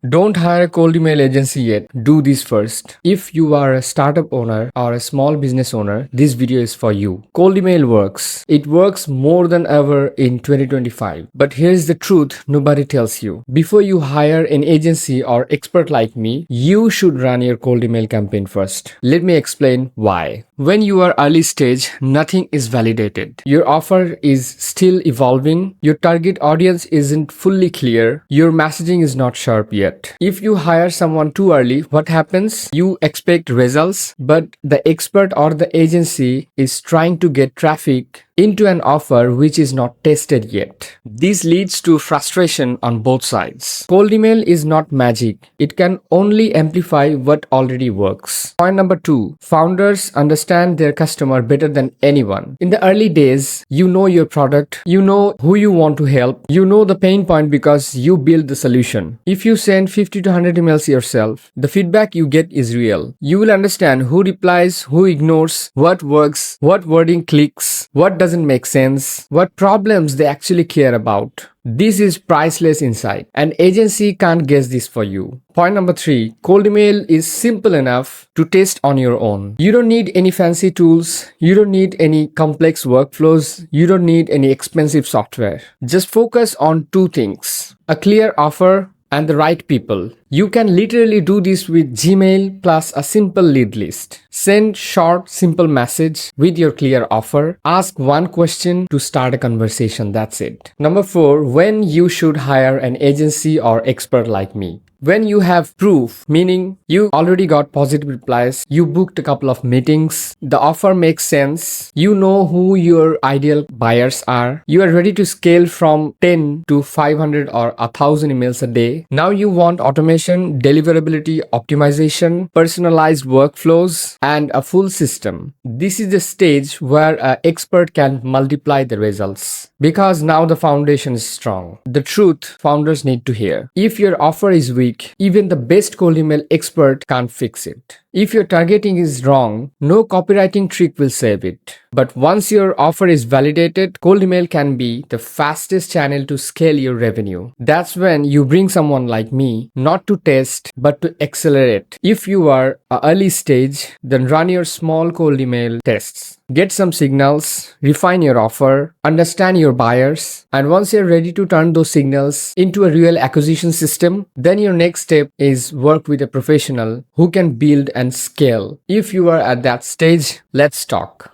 Don't hire a cold email agency yet. Do this first. If you are a startup owner or a small business owner, this video is for you. Cold email works. It works more than ever in 2025. But here's the truth nobody tells you. Before you hire an agency or expert like me, you should run your cold email campaign first. Let me explain why. When you are early stage, nothing is validated. Your offer is still evolving. Your target audience isn't fully clear. Your messaging is not sharp yet. If you hire someone too early, what happens? You expect results, but the expert or the agency is trying to get traffic into an offer which is not tested yet. This leads to frustration on both sides. Cold email is not magic. It can only amplify what already works. Point number 2. Founders understand their customer better than anyone. In the early days, you know your product, you know who you want to help, you know the pain point because you build the solution. If you send 50 to 100 emails yourself, the feedback you get is real. You will understand who replies, who ignores, what works, what wording clicks, what doesn't make sense, what problems they actually care about. This is priceless insight. An agency can't guess this for you. Point number 3. Cold email is simple enough to test on your own. You don't need any fancy tools. You don't need any complex workflows. You don't need any expensive software. Just focus on two things: a clear offer and the right people. You can literally do this with Gmail plus a simple lead list. Send short, simple message with your clear offer. Ask one question to start a conversation. That's it. Number 4, when you should hire an agency or expert like me. When you have proof, meaning you already got positive replies, you booked a couple of meetings, the offer makes sense, you know who your ideal buyers are, you are ready to scale from 10 to 500 or 1000 emails a day. Now you want automation, deliverability, optimization, personalized workflows, and a full system. This is the stage where an expert can multiply the results, because now the foundation is strong. The truth founders need to hear: if your offer is weak, even the best cold email expert can't fix it. If your targeting is wrong, no copywriting trick will save it. But once your offer is validated, cold email can be the fastest channel to scale your revenue. That's when you bring someone like me, not to test, but to accelerate. If you are at early stage, then run your small cold email tests. Get some signals, refine your offer, understand your buyers, and once you're ready to turn those signals into a real acquisition system, then your next step is work with a professional who can build and scale. If you are at that stage, let's talk.